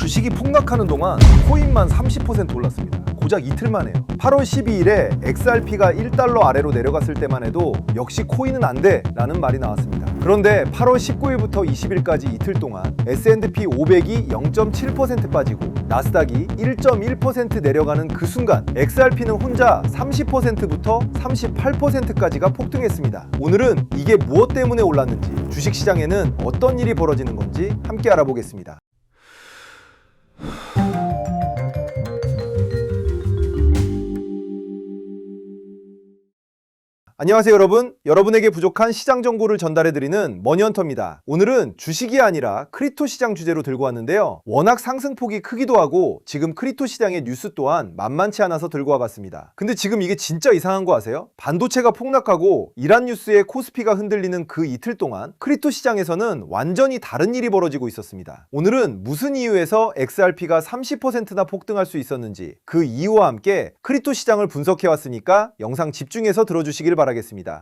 주식이 폭락하는 동안 코인만 30% 올랐습니다. 고작 이틀 만에요. 8월 12일에 XRP가 1달러 아래로 내려갔을 때만 해도 역시 코인은 안 돼 라는 말이 나왔습니다. 그런데 8월 19일부터 20일까지 이틀 동안 S&P 500이 0.7% 빠지고 나스닥이 1.1% 내려가는 그 순간 XRP는 혼자 30%부터 38%까지가 폭등했습니다. 오늘은 이게 무엇 때문에 올랐는지, 주식시장에는 어떤 일이 벌어지는 건지 함께 알아보겠습니다. 안녕하세요 여러분. 여러분에게 부족한 시장 정보를 전달해드리는 머니헌터입니다. 오늘은 주식이 아니라 크립토 시장 주제로 들고 왔는데요. 워낙 상승폭이 크기도 하고 지금 크립토 시장의 뉴스 또한 만만치 않아서 들고 와봤습니다. 근데 지금 이게 진짜 이상한 거 아세요? 반도체가 폭락하고 이란 뉴스에 코스피가 흔들리는 그 이틀 동안 크립토 시장에서는 완전히 다른 일이 벌어지고 있었습니다. 오늘은 무슨 이유에서 XRP가 30%나 폭등할 수 있었는지, 그 이유와 함께 크립토 시장을 분석해왔으니까 영상 집중해서 들어주시길 바랍니다.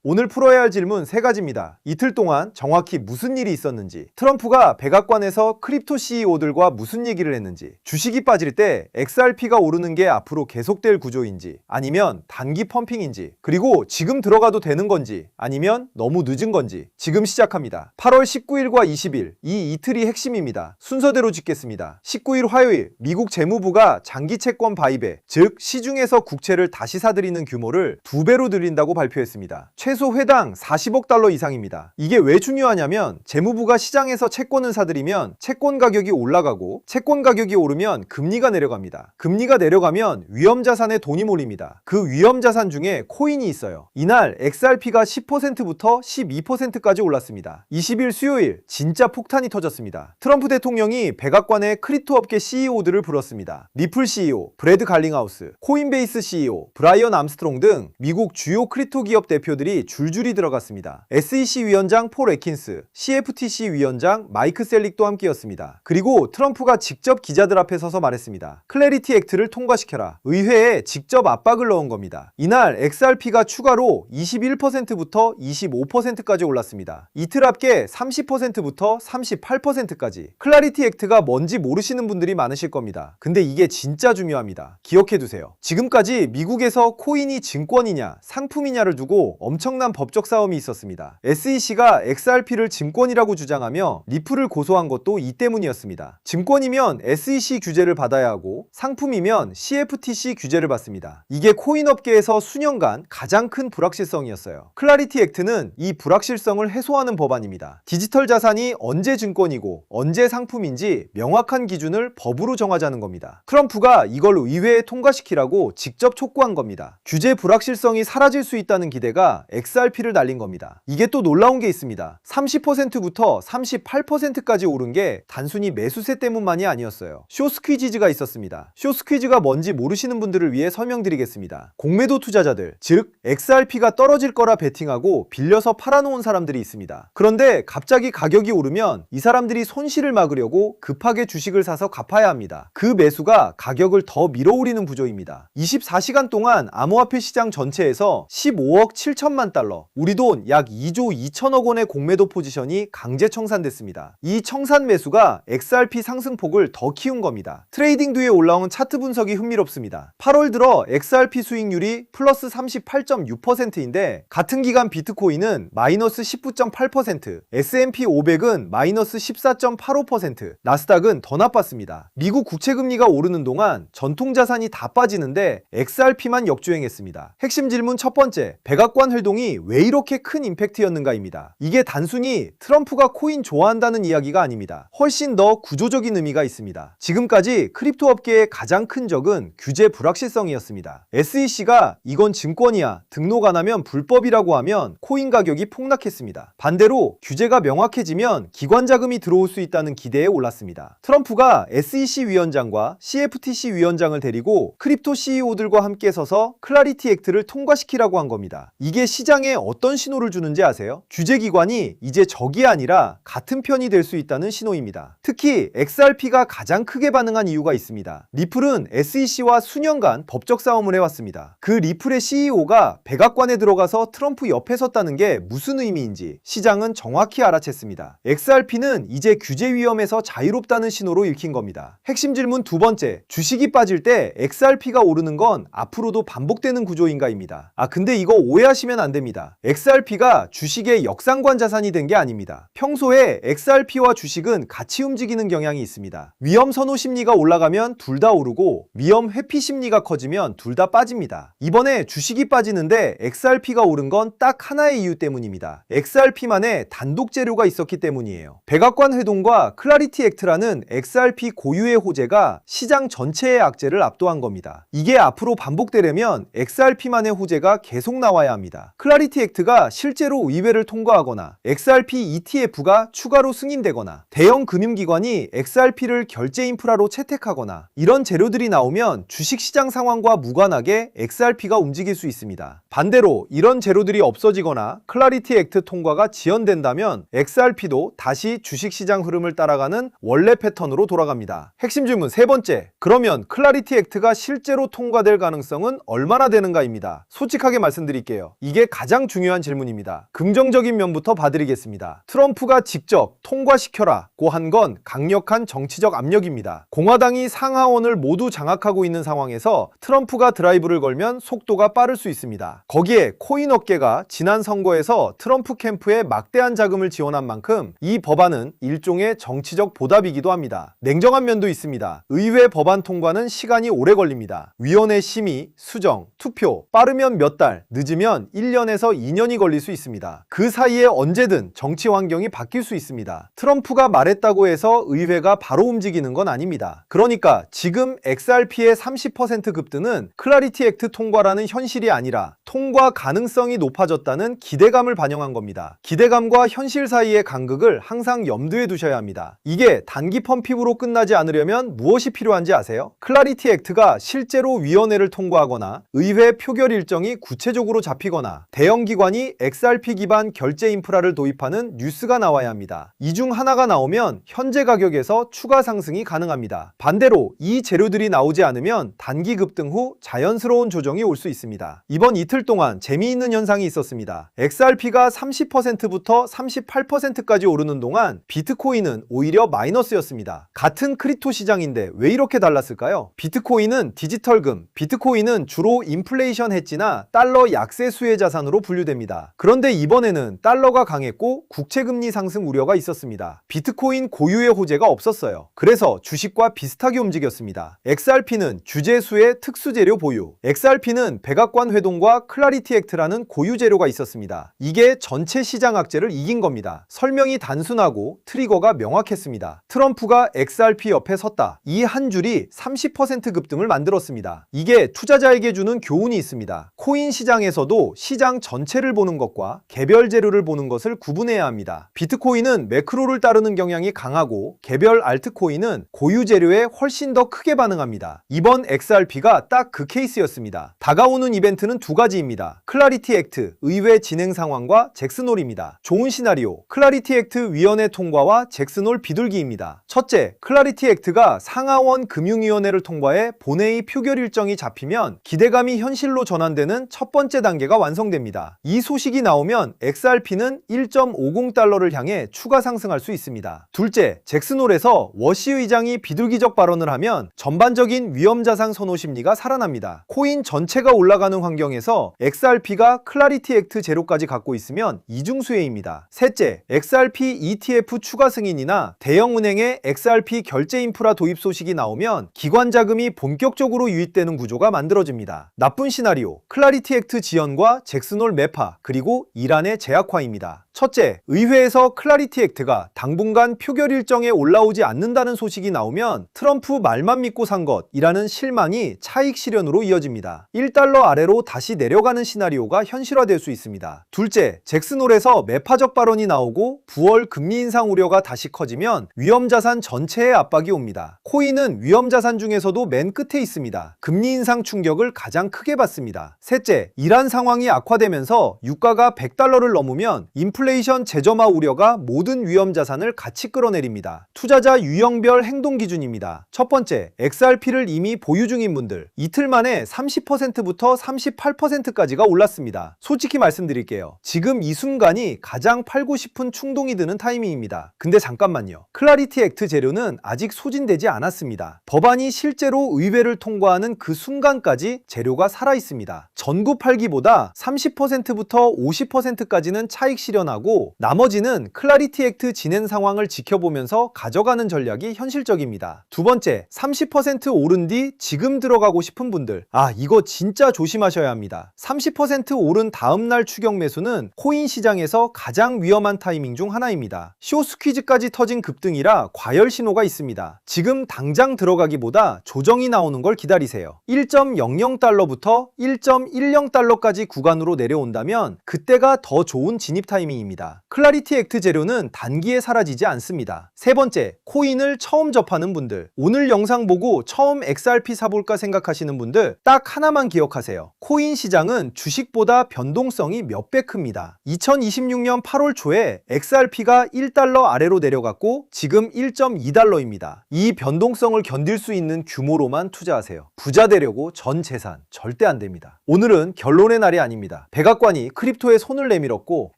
오늘 풀어야 할 질문 3가지입니다. 이틀 동안 정확히 무슨 일이 있었는지, 트럼프가 백악관에서 크립토 CEO들과 무슨 얘기를 했는지, 주식이 빠질 때 XRP가 오르는 게 앞으로 계속될 구조인지, 아니면 단기 펌핑인지, 그리고 지금 들어가도 되는 건지, 아니면 너무 늦은 건지. 지금 시작합니다. 8월 19일과 20일 이 이틀이 핵심입니다. 순서대로 짚겠습니다. 19일 화요일 미국 재무부가 장기 채권 바이백, 즉 시중에서 국채를 다시 사들이는 규모를 2배로 늘린다고 발표했습니다. 최소 회당 40억 달러 이상입니다. 이게 왜 중요하냐면 재무부가 시장에서 채권을 사들이면 채권 가격이 올라가고 채권 가격이 오르면 금리가 내려갑니다. 금리가 내려가면 위험자산에 돈이 몰립니다. 그 위험자산 중에 코인이 있어요. 이날 XRP가 10%부터 12%까지 올랐습니다. 20일 수요일 진짜 폭탄이 터졌습니다. 트럼프 대통령이 백악관에 크립토 업계 CEO들을 불렀습니다. 리플 CEO, 브래드 갈링하우스, 코인베이스 CEO, 브라이언 암스트롱 등 미국 주요 크립토 기업 대표들이 줄줄이 들어갔습니다. SEC 위원장 폴 애킨스, CFTC 위원장 마이크 셀릭도 함께였습니다. 그리고 트럼프가 직접 기자들 앞에 서서 말했습니다. 클래리티 액트를 통과시켜라. 의회에 직접 압박을 넣은 겁니다. 이날 XRP가 추가로 21%부터 25%까지 올랐습니다. 이틀 앞게 30%부터 38%까지. 클래리티 액트가 뭔지 모르시는 분들이 많으실 겁니다. 근데 이게 진짜 중요합니다. 기억해두세요. 지금까지 미국에서 코인이 증권이냐 상품이냐를 두고 엄청난 법적 싸움이 있었습니다. SEC가 XRP를 증권이라고 주장하며 리플을 고소한 것도 이 때문이었습니다. 증권이면 SEC 규제를 받아야 하고 상품이면 CFTC 규제를 받습니다. 이게 코인 업계에서 수년간 가장 큰 불확실성이었어요. 클래리티 액트는 이 불확실성을 해소하는 법안입니다. 디지털 자산이 언제 증권이고 언제 상품인지 명확한 기준을 법으로 정하자는 겁니다. 트럼프가 이걸 의회에 통과시키라고 직접 촉구한 겁니다. 규제 불확실성이 사라질 수 있다는 기대가 XRP를 날린 겁니다. 이게 또 놀라운 게 있습니다. 30%부터 38%까지 오른 게 단순히 매수세 때문만이 아니었어요. 쇼스퀴즈가 있었습니다. 쇼스퀴즈가 뭔지 모르시는 분들을 위해 설명드리겠습니다. 공매도 투자자들, 즉 XRP가 떨어질 거라 베팅하고 빌려서 팔아놓은 사람들이 있습니다. 그런데 갑자기 가격이 오르면 이 사람들이 손실을 막으려고 급하게 주식을 사서 갚아야 합니다. 그 매수가 가격을 더 밀어올리는 구조입니다. 24시간 동안 암호화폐 시장 전체에서 15억 7천만 달러, 우리 돈 약 2조 2천억 원의 공매도 포지션이 강제 청산됐습니다. 이 청산 매수가 XRP 상승폭을 더 키운 겁니다. 트레이딩 듀에 올라온 차트 분석이 흥미롭습니다. 8월 들어 XRP 수익률이 플러스 38.6%인데 같은 기간 비트코인은 마이너스 19.8%, S&P 500은 마이너스 14.85%, 나스닥은 더 나빴습니다. 미국 국채금리가 오르는 동안 전통자산이 다 빠지는데 XRP만 역주행했습니다. 핵심 질문 첫 번째, 백악관 회동이 왜 이렇게 큰 임팩트였는가입니다. 이게 단순히 트럼프가 코인 좋아한다는 이야기가 아닙니다. 훨씬 더 구조적인 의미가 있습니다. 지금까지 크립토 업계의 가장 큰 적은 규제 불확실성이었습니다. SEC가 이건 증권이야, 등록 안 하면 불법이라고 하면 코인 가격이 폭락했습니다. 반대로 규제가 명확해지면 기관 자금이 들어올 수 있다는 기대에 올랐습니다. 트럼프가 SEC 위원장과 CFTC 위원장을 데리고 크립토 CEO들과 함께 서서 클래리티 액트를 통과시키라고 한 겁니다. 겁니다. 이게 시장에 어떤 신호를 주는지 아세요? 규제기관이 이제 적이 아니라 같은 편이 될 수 있다는 신호입니다. 특히 XRP가 가장 크게 반응한 이유가 있습니다. 리플은 SEC와 수년간 법적 싸움을 해왔습니다. 그 리플의 CEO가 백악관에 들어가서 트럼프 옆에 섰다는 게 무슨 의미인지 시장은 정확히 알아챘습니다. XRP는 이제 규제 위험에서 자유롭다는 신호로 읽힌 겁니다. 핵심 질문 두 번째, 주식이 빠질 때 XRP가 오르는 건 앞으로도 반복되는 구조인가입니다. 근데 이거 오해하시면 안 됩니다. XRP가 주식의 역상관 자산이 된 게 아닙니다. 평소에 XRP와 주식은 같이 움직이는 경향이 있습니다. 위험 선호 심리가 올라가면 둘 다 오르고 위험 회피 심리가 커지면 둘 다 빠집니다. 이번에 주식이 빠지는데 XRP가 오른 건 딱 하나의 이유 때문입니다. XRP만의 단독 재료가 있었기 때문이에요. 백악관 회동과 클라리티 액트라는 XRP 고유의 호재가 시장 전체의 악재를 압도한 겁니다. 이게 앞으로 반복되려면 XRP만의 호재가 계속 나와야 합니다. 클라리티 액트가 실제로 의회를 통과하거나 XRP ETF가 추가로 승인되거나 대형 금융기관이 XRP를 결제 인프라로 채택하거나 이런 재료들이 나오면 주식시장 상황과 무관하게 XRP가 움직일 수 있습니다. 반대로 이런 재료들이 없어지거나 클라리티 액트 통과가 지연된다면 XRP도 다시 주식시장 흐름을 따라가는 원래 패턴으로 돌아갑니다. 핵심 질문 세 번째, 그러면 클라리티 액트가 실제로 통과될 가능성은 얼마나 되는가입니다. 솔직하게 말씀드릴게요. 이게 가장 중요한 질문입니다. 긍정적인 면부터 봐드리겠습니다. 트럼프가 직접 통과시켜라고 한 건 강력한 정치적 압력입니다. 공화당이 상하원을 모두 장악하고 있는 상황에서 트럼프가 드라이브를 걸면 속도가 빠를 수 있습니다. 거기에 코인 업계가 지난 선거에서 트럼프 캠프에 막대한 자금을 지원한 만큼 이 법안은 일종의 정치적 보답이기도 합니다. 냉정한 면도 있습니다. 의회 법안 통과는 시간이 오래 걸립니다. 위원회 심의, 수정, 투표, 빠르면 몇 달, 늦으면 1년에서 2년이 걸릴 수 있습니다. 그 사이에 언제든 정치 환경이 바뀔 수 있습니다. 트럼프가 말했다고 해서 의회가 바로 움직이는 건 아닙니다. 그러니까 지금 XRP의 30% 급등은 클라리티 액트 통과라는 현실이 아니라 통과 가능성이 높아졌다는 기대감을 반영한 겁니다. 기대감과 현실 사이의 간극을 항상 염두에 두셔야 합니다. 이게 단기 펌픽으로 끝나지 않으려면 무엇이 필요한지 아세요? 클라리티 액트가 실제로 위원회를 통과하거나 의회 표결 일정이 구체적으로 잡히거나 대형 기관이 XRP 기반 결제 인프라를 도입하는 뉴스가 나와야 합니다. 이 중 하나가 나오면 현재 가격에서 추가 상승이 가능합니다. 반대로 이 재료들이 나오지 않으면 단기 급등 후 자연스러운 조정이 올 수 있습니다. 이번 이틀 동안 재미있는 현상이 있었습니다. XRP가 30%부터 38%까지 오르는 동안 비트코인은 오히려 마이너스였습니다. 같은 크립토 시장인데 왜 이렇게 달랐을까요? 비트코인은 디지털금, 비트코인은 주로 인플레이션 해지나 달러 약세 수혜 자산으로 분류됩니다. 그런데 이번에는 달러가 강했고 국채금리 상승 우려가 있었습니다. 비트코인 고유의 호재가 없었어요. 그래서 주식과 비슷하게 움직였습니다. XRP는 규제수의 특수재료 보유, XRP는 백악관 회동과 클라리티 액트라는 고유 재료가 있었습니다. 이게 전체 시장 악재를 이긴 겁니다. 설명이 단순하고 트리거가 명확했습니다. 트럼프가 XRP 옆에 섰다. 이 한 줄이 30% 급등을 만들었습니다. 이게 투자자에게 주는 교훈이 있습니다. 코인 시장에서도 시장 전체를 보는 것과 개별 재료를 보는 것을 구분해야 합니다. 비트코인은 매크로를 따르는 경향이 강하고 개별 알트코인은 고유 재료에 훨씬 더 크게 반응합니다. 이번 XRP가 딱 그 케이스였습니다. 다가오는 이벤트는 두 가지입니다. 클라리티 액트, 의회 진행 상황과 잭슨홀입니다. 좋은 시나리오, 클라리티 액트 위원회 통과와 잭슨홀 비둘기입니다. 첫째, 클라리티 액트가 상하원 금융위원회를 통과해 본회의 표결 일정이 잡히면 기대감이 현실로 전환되는 첫 번째 단계가 완성됩니다. 이 소식이 나오면 XRP는 1.50달러를 향해 추가 상승할 수 있습니다. 둘째, 잭슨홀에서 워시 의장이 비둘기적 발언을 하면 전반적인 위험자산 선호 심리가 살아납니다. 코인 전체가 올라가는 환경에서 XRP가 클라리티 액트 제로까지 갖고 있으면 이중수혜입니다. 셋째, XRP ETF 추가 승인이나 대형은행의 XRP 결제 인프라 도입 소식이 나오면 기관 자금이 본격적으로 유입되는 구조가 만들어집니다. 나쁜 시나리오, 클라리티 액트 지연과 잭슨홀 매파, 그리고 이란의 제약화입니다. 첫째, 의회에서 클라리티 액트가 당분간 표결 일정에 올라오지 않는다는 소식이 나오면 트럼프 말만 믿고 산 것이라는 실망이 차익 실현으로 이어집니다. 1달러 아래로 다시 내려가는 시나리오가 현실화될 수 있습니다. 둘째, 잭슨홀에서 매파적 발언이 나오고 부월 금리 인상 우려가 다시 커지면 위험자산 전체에 압박이 옵니다. 코인은 위험자산 중에서도 맨 끝에 있습니다. 금리 인상 충격을 가장 크게 받습니다. 셋째, 이란 상황이 악화되면서 유가가 100달러를 넘으면 인플레이션 재점화 우려가 모든 위험자산을 같이 끌어내립니다. 투자자 유형별 행동 기준입니다. 첫 번째, XRP를 이미 보유 중인 분들. 이틀 만에 30%부터 38%까지가 올랐습니다. 솔직히 말씀드릴게요. 지금 이 순간이 가장 팔고 싶은 충동이 드는 타이밍입니다. 근데 잠깐만요. 클라리티 액트 재료는 아직 소진되지 않았습니다. 법안이 실제로 의회를 통과하는 그 순간까지 재료가 살아있습니다. 전구 팔기보다 30%부터 50%까지는 차익 실현하고 나머지는 클라리티 액트 진행 상황을 지켜보면서 가져가는 전략이 현실적입니다. 두 번째, 30% 오른 뒤 지금 들어가고 싶은 분들. 이거 진짜 조심하셔야 합니다. 30% 오른 다음날 추격 매수는 코인 시장에서 가장 위험한 타이밍 중 하나입니다. 쇼스퀴즈까지 터진 급등이라 과열 신호가 있습니다. 지금 당장 들어가기보다 조정이 나오는 걸 기다리세요. 1.00달러부터 1.10달러까지 구간으로 내려온다면 그때가 더 좋은 진입 타이밍입니다. 클라리티 액트 재료는 단기에 사라지지 않습니다. 세 번째, 코인을 처음 접하는 분들. 오늘 영상 보고 처음 XRP 사볼까 생각하시는 분들 딱 하나만 기억하세요. 코인 시장은 주식보다 변동성이 몇 배 큽니다. 2026년 8월 초에 XRP가 1달러 아래로 내려갔고 지금 1.2달러입니다. 이 변동성을 견딜 수 있는 규모로만 투자하세요. 부자 되려고 전 재산 절대 안 됩니다. 오늘은 결론의 날이 아닙니다. 백악관이 크립토에 손을 내밀었고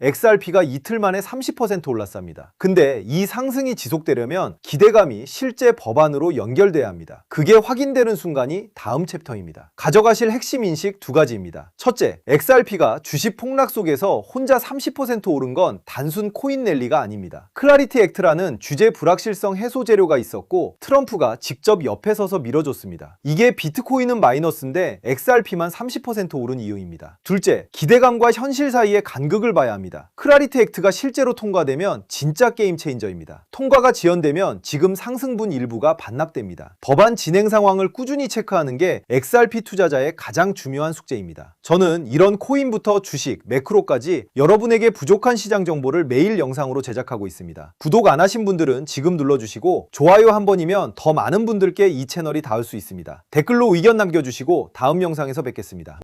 XRP가 이틀 만에 30% 올랐습니다. 근데 이 상승이 지속되려면 기대감이 실제 법안으로 연결돼야 합니다. 그게 확인되는 순간이 다음 챕터입니다. 가져가실 핵심 인식 두 가지입니다. 첫째, XRP가 주식 폭락 속에서 혼자 30% 오른 건 단순 코인 랠리가 아닙니다. 클라리티 액트라는 주제 불확실성 해소 재료가 있었고 트럼프가 직접 옆에 서서 밀어줬습니다. 이게 비트코인은 마이너스인데 XRP만 30% 오른 이유입니다. 둘째, 기대감과 현실 사이의 간극을 봐야 합니다. 클라리티 액트가 실제로 통과되면 진짜 게임 체인저입니다. 통과가 지연되면 지금 상승분 일부가 반납됩니다. 법안 진행 상황을 꾸준히 체크하는 게 XRP 투자자의 가장 중요한 숙제입니다. 저는 이런 코인부터 주식, 매크로까지 여러분에게 부족한 시장 정보를 매일 영상으로 제작하고 있습니다. 구독 안 하신 분들은 지금 눌러주시고 좋아요 한 번이면 더 많은 분들께 이 채널이 닿을 수 있습니다. 댓글로 의견 남겨주시고 다음 영상에서 뵙겠습니다.